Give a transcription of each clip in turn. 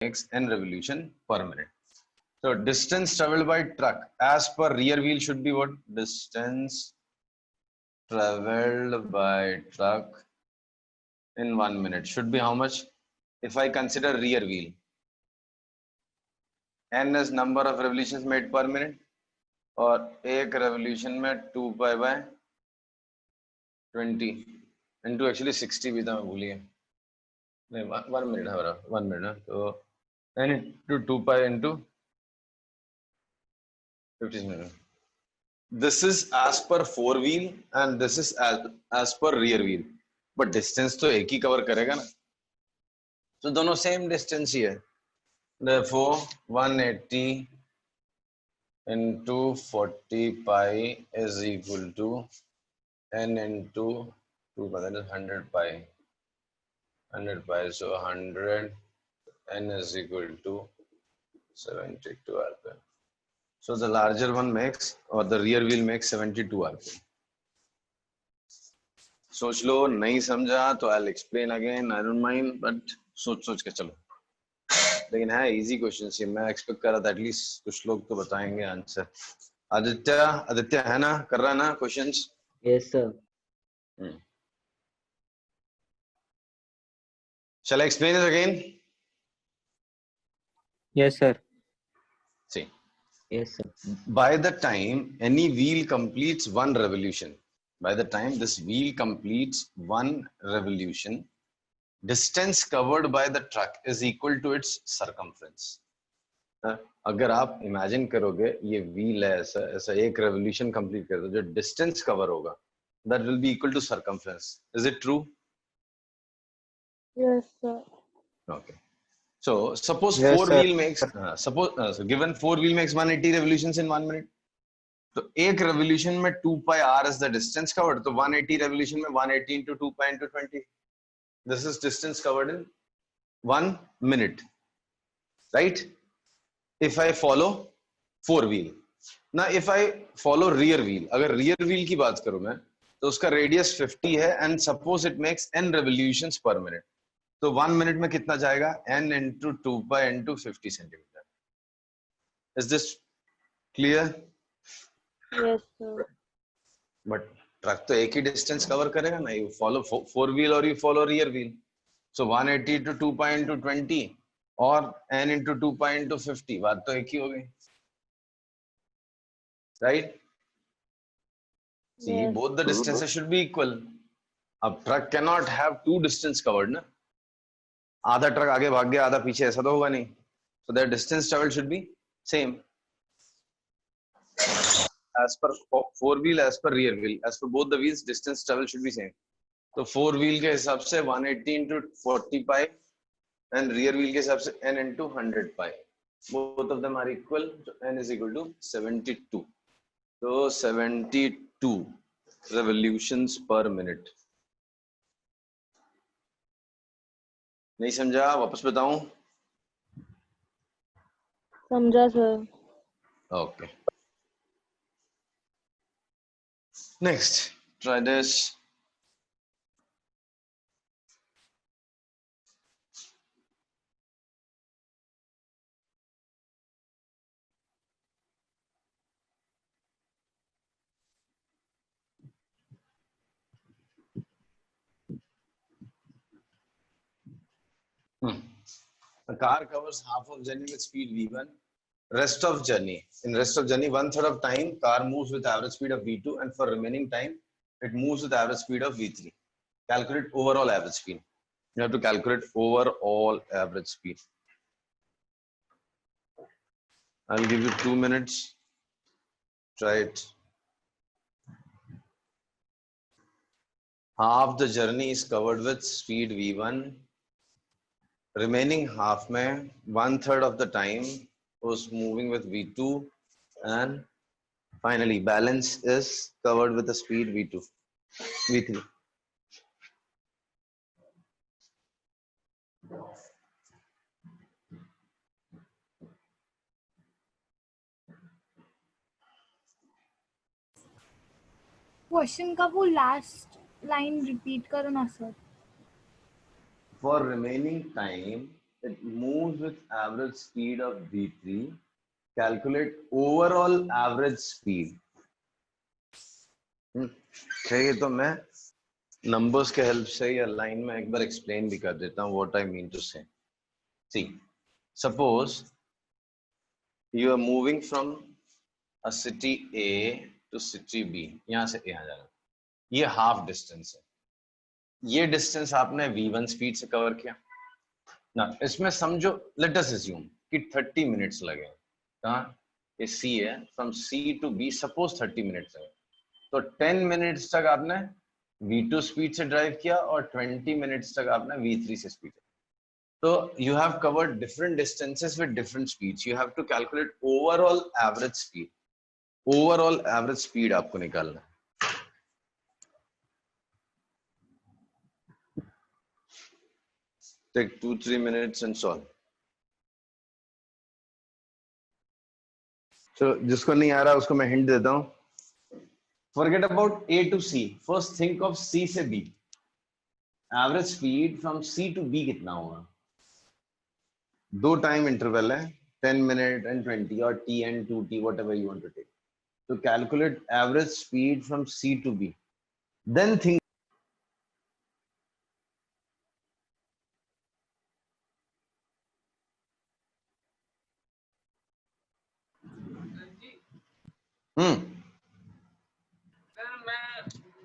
makes n revolution per minute. So distance traveled by truck as per rear wheel should be what? Distance traveled by truck in 1 minute should be how much? If I consider rear wheel, n is number of revolutions made per minute और एक revolution में 2 pi by 20 into actually 60 भी था, मैं भूल गया, नहीं 1 minute है बराबर 1 minute, तो n into 2 pi into 50 minutes. This is as per four wheel and this is as per rear wheel, but distance तो एक ही cover करेगा ना, तो दोनों same distance ही है. Therefore 180 into 40 pi is equal to n into 2 pi, that is 100 pi. 100 pi, so 100 n is equal to 72 rpm. So the larger one makes, or the rear wheel makes 72 rpm. सोच लो, नहीं समझा तो I'll explain again, I don't mind, but सोच के चलो. लेकिन है easy question ये, मैं एक्सपेक्ट कर रहा था एटलीस्ट कुछ लोग तो बताएंगे आंसर. आदित्य है ना, कर रहा ना questions? Yes sir. Shall I explain it again? Yes sir. See. Yes sir. By the time any wheel completes one revolution, by the time this wheel completes one revolution, distance covered by the truck is equal to its circumference. अगर आप imagine करोगे ये wheel है, ऐसा ऐसा एक revolution complete कर दो, जो डिस्टेंस कवर होगा that will be equal to circumference. Is it true? Yes, sir. Okay. So suppose Yes, four sir. wheel makes so given four wheel makes 180 revolutions in 1 minute. तो एक revolution में 2 pi r is the distance covered. तो 180 revolution में 180 into 2 pi into 20. This is distance covered in 1 minute, right? If I follow four wheel. Now if I follow rear wheel, अगर rear wheel की बात करूं मैं, तो उसका radius 50 है and suppose it makes n revolutions per minute. तो 1 minute में कितना जाएगा? n into 2 pi into 50 centimeter. Is this clear? Yes, sir. But truck तो एक ही डिस्टेंस कवर करेगा ना, you follow four wheel or you follow rear wheel. So 180 into 2 pi into 20 और n into 2 pi into 50, बात तो एक ही हो गई, right? See, Yes. both the distances should be equal. अब truck cannot have two distance covered ना, आधा truck आगे भाग गया आधा पीछे, ऐसा तो होगा नहीं. So their distance traveled should be same. As per four wheel, as per rear wheel, as per both the wheels, distance travel should be same. तो four wheel के हिसाब से 180 into 40 pi and rear wheel के हिसाब से n into 100 pi. Both of them are equal, so n is equal to 72. So 72 revolutions per minute. नहीं समझा? वापस बताऊं? समझा sir. Okay. Next, try this. A car covers half of journey with speed v1. Rest of journey. In rest of journey, 1/3 of time, car moves with average speed of v2, and for remaining time, it moves with average speed of v3. Calculate overall average speed. You have to calculate overall average speed. I'll give you 2 minutes. Try it. Half the journey is covered with speed v1. Remaining half में 1/3 of the time was moving with v2, and finally balance is covered with the speed v2, v3. Question का वो last line repeat करो ना sir. For remaining time, it moves with average speed of v3, calculate overall average speed. चाहिए तो मैं numbers के help से या line में एक बार explain भी कर देता हूँ what I mean to say. See, suppose you are moving from a city A to city B. यहाँ से यहाँ जाना, ये half distance है. ये distance आपने v1 स्पीड से कवर किया ना. इसमें समझो let us assume कि 30 मिनट्स लगे. कहाँ? ये C है, from C to B suppose 30 minutes लगे, तो 10 मिनट्स तक आपने v2 स्पीड से ड्राइव किया और 20 मिनट्स तक आपने v3 से स्पीड. तो you have covered different distances with different speeds. You have to calculate overall average speed. Overall average speed आपको निकालना है. Take 2-3 minutes and solve. So जिसको नहीं आ रहा उसको मैं हिंट देता हूँ. Forget about A to C. First think of C से B. Average speed from C to B कितना होगा? दो टाइम इंटरवल है, 10 minute and 20 or T and 2T, whatever you want to take. So calculate average speed from C to B. Then think.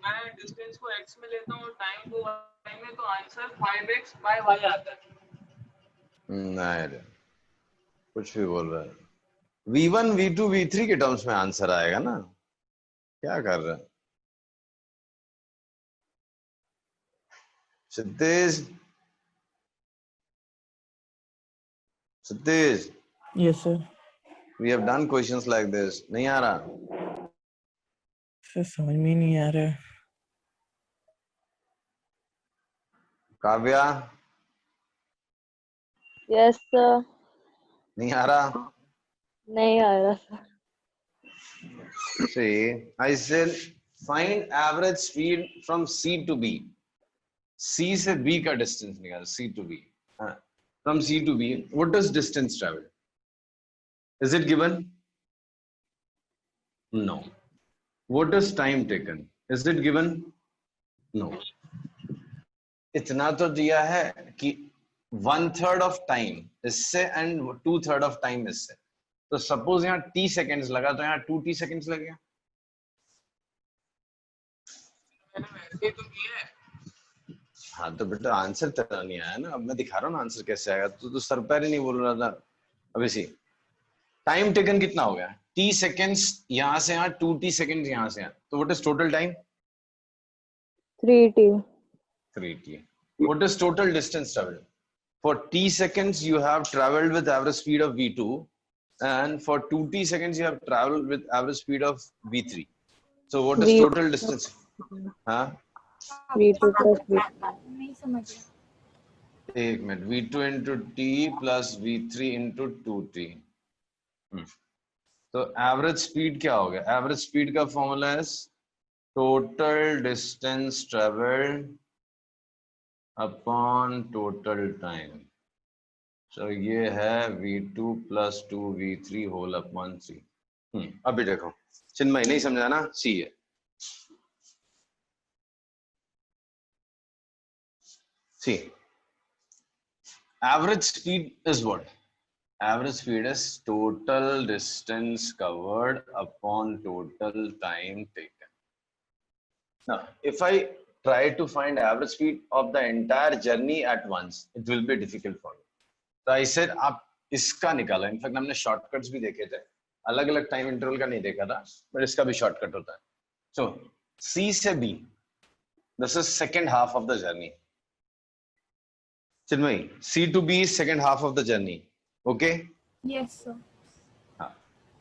मैं distance को x में लेता हूँ, time को y में, तो आंसर 5x by y आता है. नहीं रे, कुछ भी बोल रहा है. v1 v2 v3 के टर्म्स में आंसर आएगा ना. क्या कर रहा है Satish? Satish, Yes, sir. we have done questions like this. नहीं आ रहा? सर समझ में नहीं आ रहा है. Kavya, Yes, sir. नहीं आ रहा? नहीं आ रहा sir. See, I said find average speed from C to B. C से B का distance निकाल. C to B. From C to B, what is distance traveled? Is it given? No. What is time taken? Is it given? No. इतना तो दिया है कि 1/3 of time इससे and 2/3 of time इससे. तो सपोज यहाँ t सेकेंड्स लगा तो यहाँ 2t सेकेंड्स लग गया. हाँ तो बेटा आंसर तेरा नहीं आया ना. अब मैं दिखा रहा हूँ ना आंसर कैसे आएगा. तो सर पैर ही नहीं बोल रहा था. अभी सी टाइम टेकन कितना हो गया? t सेकेंड्स यहाँ से यहाँ, 2t सेकेंड्स यहाँ से यहाँ. तो what is total time? 3T. 3t. What is total distance traveled? For t seconds you have traveled with average speed of v2, and for 2t seconds you have traveled with average speed of v3. So what is total distance? हाँ? V2 plus V3. नहीं समझ रहा. एक minute. v2 into t plus v3 into 2t. तो average speed क्या हो गया? Average speed का फॉर्मूला है total distance travelled upon total time. So ये है v2 plus 2v3 whole upon 3. अभी देखो चिन्मय नहीं समझा ना. सी है. C average speed is what? Average speed is total distance covered upon total time taken. Now, if I try to find average speed of the entire journey at once, it will be difficult for me. So I said, आप इसका निकाला. In fact, हमने shortcuts भी देखे थे. अलग-अलग time interval का नहीं देखा था, but इसका भी shortcut होता है. So C से B, this is second half of the journey. Chinmayi, C to B is second half of the journey. Okay. Yes, sir.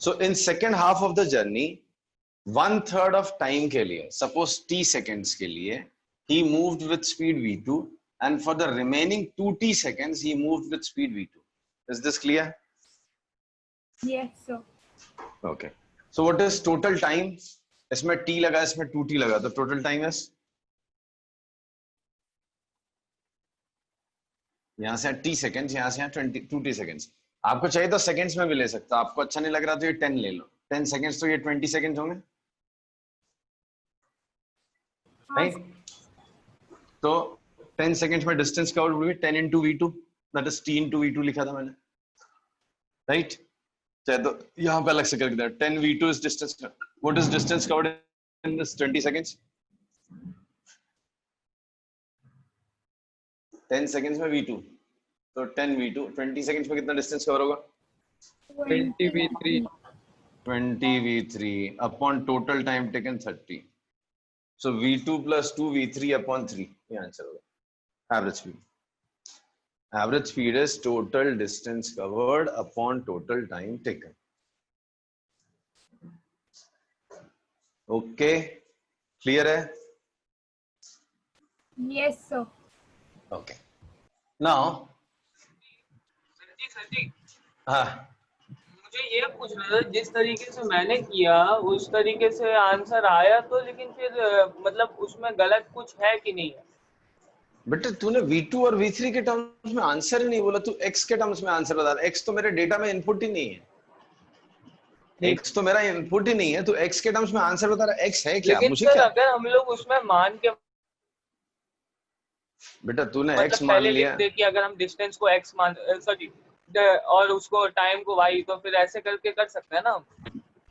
So in second half of the journey, 1/3 of time के लिए, suppose t seconds के लिए, he moved with speed v2, and for the remaining 2t seconds he moved with speed v2. Is this clear? Yes, sir. Okay. So what is total time? इसमें t लगा, इसमें 2t लगा, तो total time is यहाँ से 30 seconds, यहाँ से 20 seconds. आपको चाहिए तो सेकेंड्स में भी ले सकता, आपको अच्छा नहीं लग रहा तो ये 10 ले लो, 10 सेकेंड्स तो ये 20 सेकेंड्स होंगे, हाँ राइट? तो 10 सेकेंड्स में distance covered will be 10 into v2, that is t into v2 लिखा था मैंने, राइट? चाहे तो यहाँ पे अलग से करके दिया, 10 v2 is distance, what is distance covered in this 20 seconds? 10 seconds में v2, तो 10 v2, 20 सेकेंड्स में कितना डिस्टेंस कवर होगा? 20v3 20 v3 upon total time taken 30. So v2 plus 2 v3 upon 3, ये आंसर होगा average speed. Average speed is total distance covered upon total time taken. Okay, clear है? yes sir okay, now sir जी हाँ, मुझे ये पूछना था, जिस तरीके से मैंने किया उस तरीके से आंसर आया तो, लेकिन फिर मतलब उसमें गलत कुछ है कि नहीं है? बेटा तूने v2 और v3 के टर्म्स में आंसर ही नहीं बोला, तू x के टर्म्स में आंसर बता रहा है। x तो मेरे डेटा में इनपुट ही नहीं है, x तो मेरा इनपुट ही नहीं है, तो x के टर्म्स में आंसर बता रहा है। x है क्या? लेकिन मुझे सर क्या? अगर हम लोग उसमें मान के बेटा तूने x मतलब मान पहले लिया, लिख दे कि अगर हम डिस्टेंस को x मान सॉरी और उसको टाइम को y, तो फिर ऐसे करके कर सकते हैं ना हम?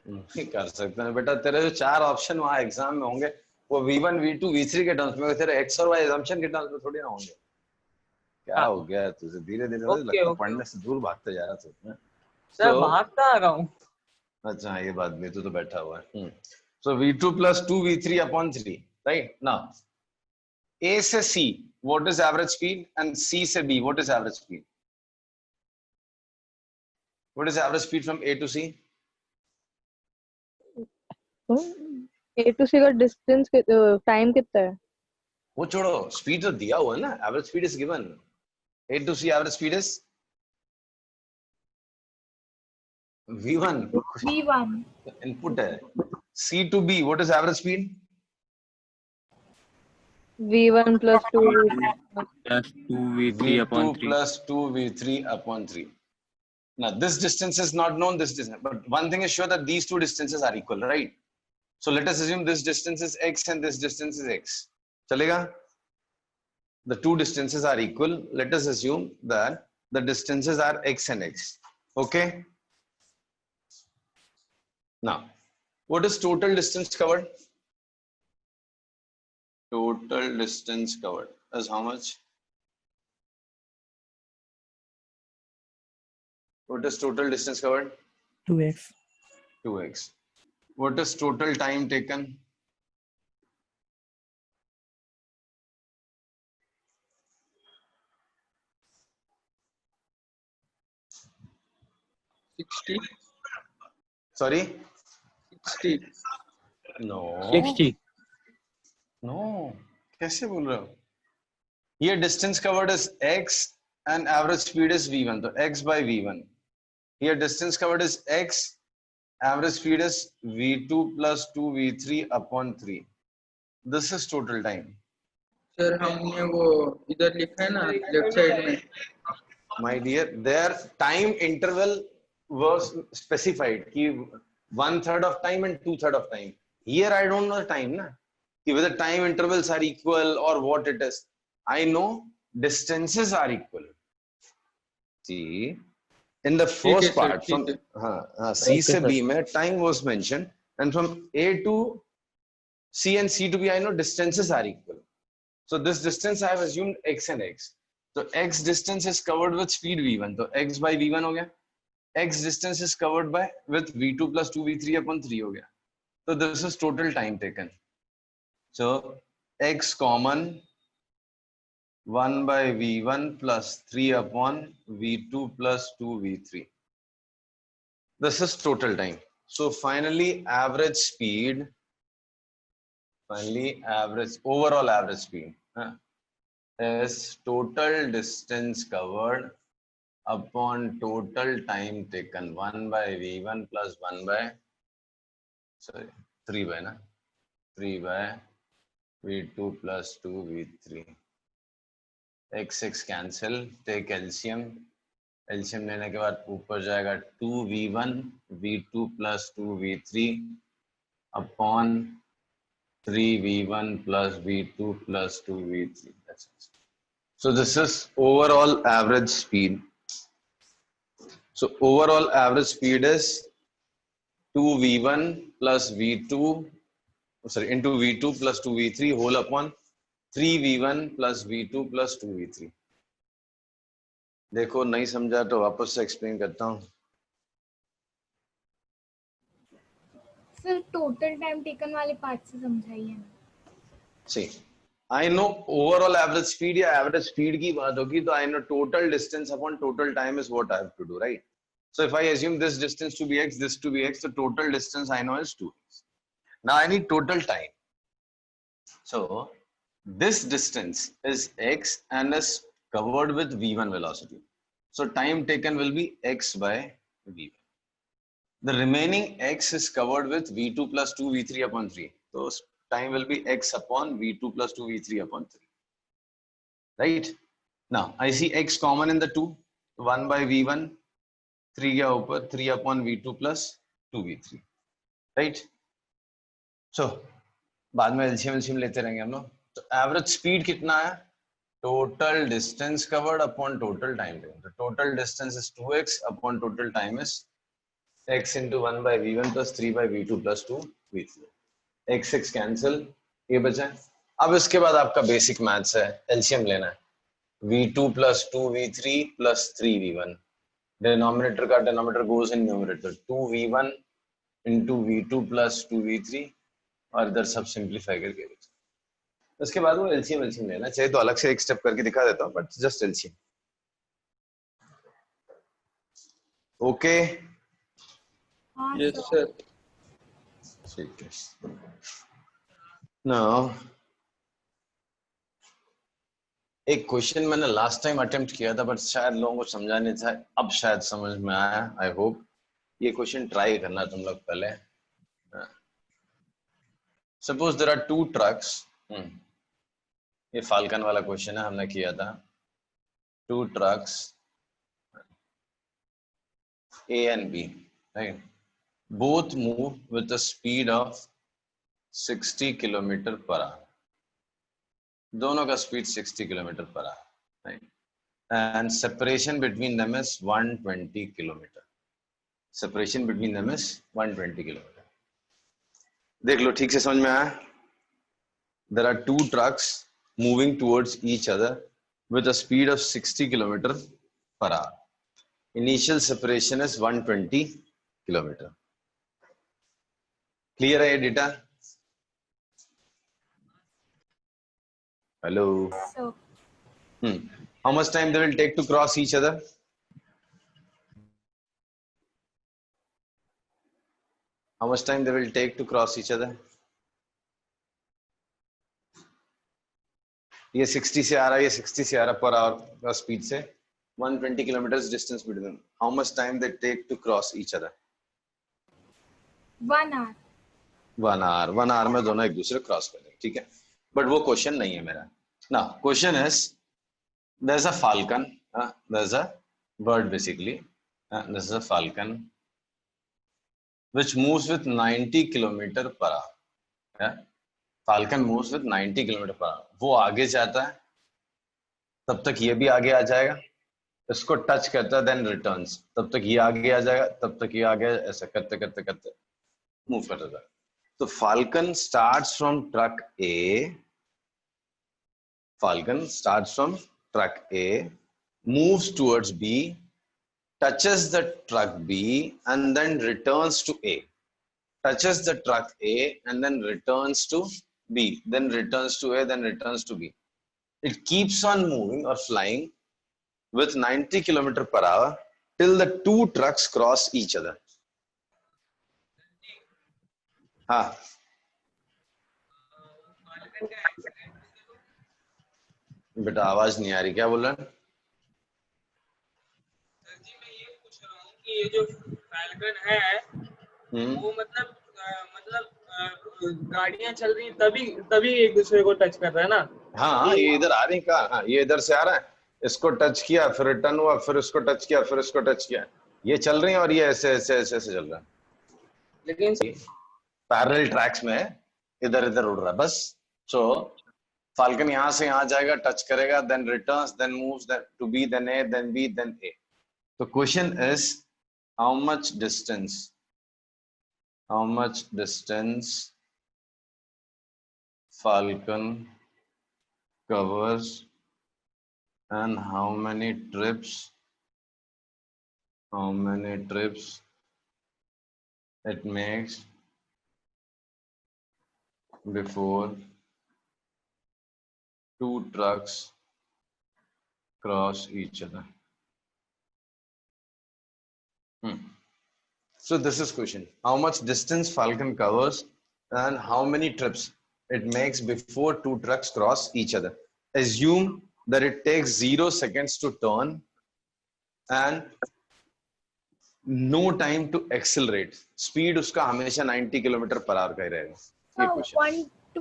नहीं कर सकते हैं बेटा। तेरे जो 4 ऑप्शन वहां एग्जाम में होंगे वो v1 v2 v3 के टर्म्स में, तेरे x और y assumption के टर्म्स में थोड़ी ना होंगे। क्या हाँ। हो गया तुझे? धीरे धीरे ओके, लगता ओके, पढ़ने से दूर भागते जा रहा तू। सर भाग कहाँ रहा हूँ? अच्छा ये बात भी, तू तो बैठा हुआ है। सो v2 plus 2 v3 upon 3, right? Now a से c what is average speed and c से b what is average speed? What is average speed from a to c? A to C का डिस्टेंस टाइम कितना है? वो छोड़ो, speed तो दिया हुआ है ना, average speed is given. a to c average speed is v1, v1 input है। c to b what is average speed? v1 plus 2 Plus 2v3 upon v2 3. plus 2v3 upon 3. Now this distance is not known, this distance, but one thing is sure that these two distances are equal, right? So let us assume this distance is x and this distance is x. Chalega? The two distances are equal. Let us assume that the distances are x and x. Okay? Now, what is total distance covered? Total distance covered is how much? What is total distance covered? 2x. 2x. What is total time taken? Sorry? 60. No. 60. No. कैसे बोल रहे हो? ये distance covered is x and average speed is v1. तो x by v1. Here distance covered is x, average speed is v2 plus 2v3 upon 3. This is total time. Sir हमने वो इधर लिखा है ना लेफ्ट साइड में, My dear, their time interval was specified कि 1/3 of time and 2/3 of time. Here I don't know the time ना, कि whether time intervals are equal or what it is. I know distances are equal. See, in the first sir, part from ठीक है। C Okay, से sir. B में time was mentioned, and from A to C and C to B I know distances are equal. So this distance I have assumed x and x. So x distance is covered with speed v1. So x by v1 हो गया. X distance is covered by with v2 plus 2v3 upon 3 हो गया. So this is total time taken. So x common 1 by v1 plus 3 upon v2 plus 2v3. This is total time. So finally overall average speed is total distance covered upon total time taken 1 by v1 plus 1 by 3 by 3 by v2 plus 2 v3. x6 cancel, take LCM, LCM लेने के बाद ऊपर जाएगा 2v1 v2 plus 2v3 upon 3v1 plus v2 plus 2v3. That's it. So this is overall average speed. So overall average speed is 2v1 plus v2, sorry, into v2 plus 2v3 whole upon 3v1 plus v2 plus 2v3. देखो नहीं समझा तो वापस से explain करता हूँ. Sir total time taken वाले part से समझाइए ना. See, I know overall average speed या average speed की बात होगी तो I know total distance upon total time is what I have to do, right? So if I assume this distance to be x, this to be x, the total distance I know is 2x. Now I need total time. So this distance is x and is covered with v1 velocity. So time taken will be x by v1. The remaining x is covered with v2 plus 2 v3 upon 3. So time will be x upon v2 plus 2 v3 upon 3. Right? Now I see x common in the 2. 1 by v1, 3 के ऊपर 3 upon v2 plus 2 v3. Right? So बाद में LCM लेते रहेंगे हम लोग. तो average speed कितना है? Total distance covered upon total time taken. The total distance is 2x upon total time is x into 1 by v1 plus 3 by v2 plus 2 v3. x6 cancel, ये बचा. अब इसके बाद आपका बेसिक मैथ्स है, LCM लेना है. v2 plus 2v3 plus 3v1. Denominator का denominator goes in numerator. 2v1 into v2 plus 2v3 और इधर सब सिंप्लीफाई करके. उसके बाद वो एलसीएम लेना चाहिए तो अलग से एक स्टेप करके दिखा देता हूँ, बट जस्ट एलसीएम. ओके, हाँ यस सर. सर. ठीक है. नाउ एक क्वेश्चन मैंने लास्ट टाइम अटेम्प्ट किया था बट शायद लोगों को समझा नहीं था, अब शायद समझ में आया. आई होप ये क्वेश्चन ट्राई करना तुम लोग पहले. Suppose there are two trucks. ये फाल्कन वाला क्वेश्चन है, हमने किया था. Two trucks A and B, right? Both move with a speed of 60 km per hour. दोनों का speed 60 km per hour, right? And separation between them is 120 km. Separation between them is 120 km. देख लो ठीक से समझ में आया? There are two trucks moving towards each other with a speed of 60 km per hour. Initial separation is 120 km. Clear है ये data? Hello. So How much time they will take to cross each other? How much time they will take to cross each other? ये 60 से आ रहा है, ये 60 से आ रहा per hour का स्पीड से. 120 kilometers distance between them. How much time they take to cross each other? 1 hour. 1 hour. 1 hour में दोनों एक दूसरे क्रॉस कर देंगे, ठीक है. बट वो क्वेश्चन नहीं है मेरा. Now question is, there's a falcon. There's a bird basically. This is a falcon which moves with 90 km per hour. Falcon moves with 90 km per hour. वो आगे जाता है, तब तक ये भी आगे आ जाएगा. इसको टच करता है, देन रिटर्न्स. तब तक ये आगे आ जाएगा, तब तक ये आगे, ऐसा करते करते करते मूव करता है. तो falcon starts from truck A. Falcon starts from truck A, moves towards B, touches the truck B, and then returns to A. Touches the truck A and then returns to B, then returns to A, then returns to B. It keeps on moving or flying with 90 km per hour till the two trucks cross each other. हाँ. बेटा आवाज नहीं आ रही, क्या बोल रहा है? Sir जी मैं ये पूछ रहा हूँ कि ये जो फैल्कन है वो मतलब गाड़ियां चल रही तभी तभी एक दूसरे को टच कर रहा है ना। हाँ ये इधर आ रही कार, हाँ ये इधर से आ रहा है, इसको टच किया फिर रिटर्न हुआ, फिर इसको टच किया फिर इसको टच किया, ये चल रही है और ये ऐसे ऐसे ऐसे ऐसे चल रहा है, लेकिन पैरेलल ट्रैक्स में इधर इधर उड़ रहा है बस। सो फाल्कन यहाँ से यहाँ जाएगा, टच करेगा, then returns, then moves to B, then A, then B, then A. तो question is how much distance Falcon covers and how many trips it makes before two trucks cross each other. So this is question. How much distance Falcon covers and how many trips it makes before two trucks cross each other. Assume that it takes 0 seconds to turn and no time to accelerate. Speed उसका हमेशा 90 kilometre per hour का ही रहेगा। ये question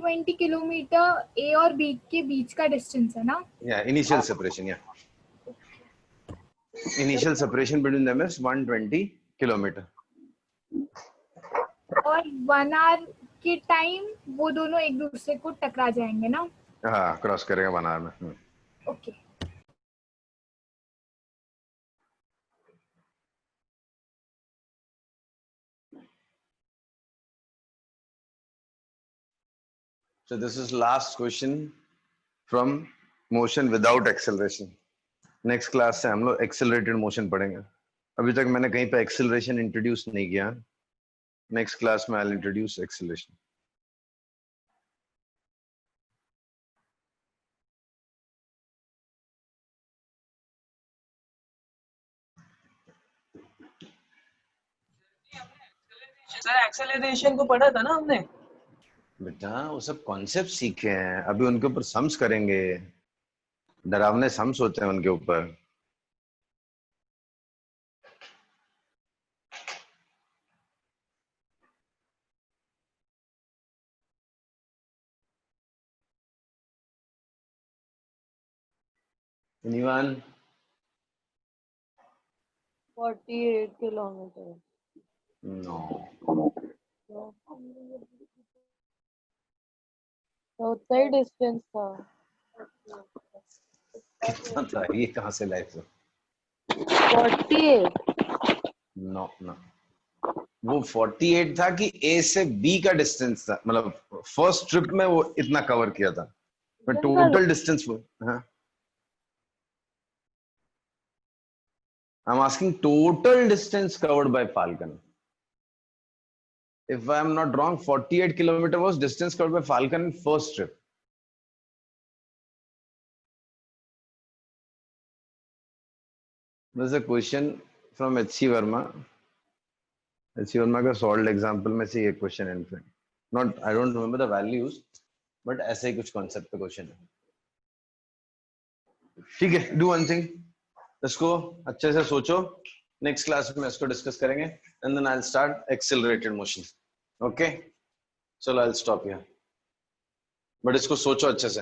120 kilometre ए और B के बीच का distance है ना? Yeah, initial separation. Yeah, initial separation between them is 120 kilometre. और 1 आवर के टाइम वो दोनों एक दूसरे को टकरा जाएंगे ना? हाँ, क्रॉस करेगा 1 आवर में। Okay. So this is last question from motion without acceleration. Next class से हम लोग accelerated motion पढ़ेंगे। अभी तक मैंने कहीं पे acceleration introduce नहीं किया। Next class में I'll introduce acceleration. Sir acceleration को पढ़ा था ना हमने। बेटा वो सब कॉन्सेप्ट सीखे हैं, अभी उनके ऊपर सम्स करेंगे, डरावने सम्स होते हैं उनके ऊपर। Anyone? 48 किलोमीटर। No. तो उतना ही डिस्टेंस था। कितना था ये, कहाँ से लाए थे? 48। No, no. वो 48 था कि ए से बी का डिस्टेंस था, मतलब फर्स्ट ट्रिप में वो इतना कवर किया था, पर टोटल डिस्टेंस वो, हाँ I'm asking total distance covered by Falcon. If I am not wrong, 48 kilometer was distance covered by Falcon in first trip. There's a question from H.C. Verma. H.C. Verma का solved example में से ये question है, in fact. Not, I don't remember the values, but ऐसे ही कुछ concept पे question है। ठीक है, do one thing. इसको अच्छे से सोचो, नेक्स्ट क्लास में इसको डिस्कस करेंगे, and then I will start accelerated motion. Okay, चलो I will stop here, but इसको सोचो अच्छे से।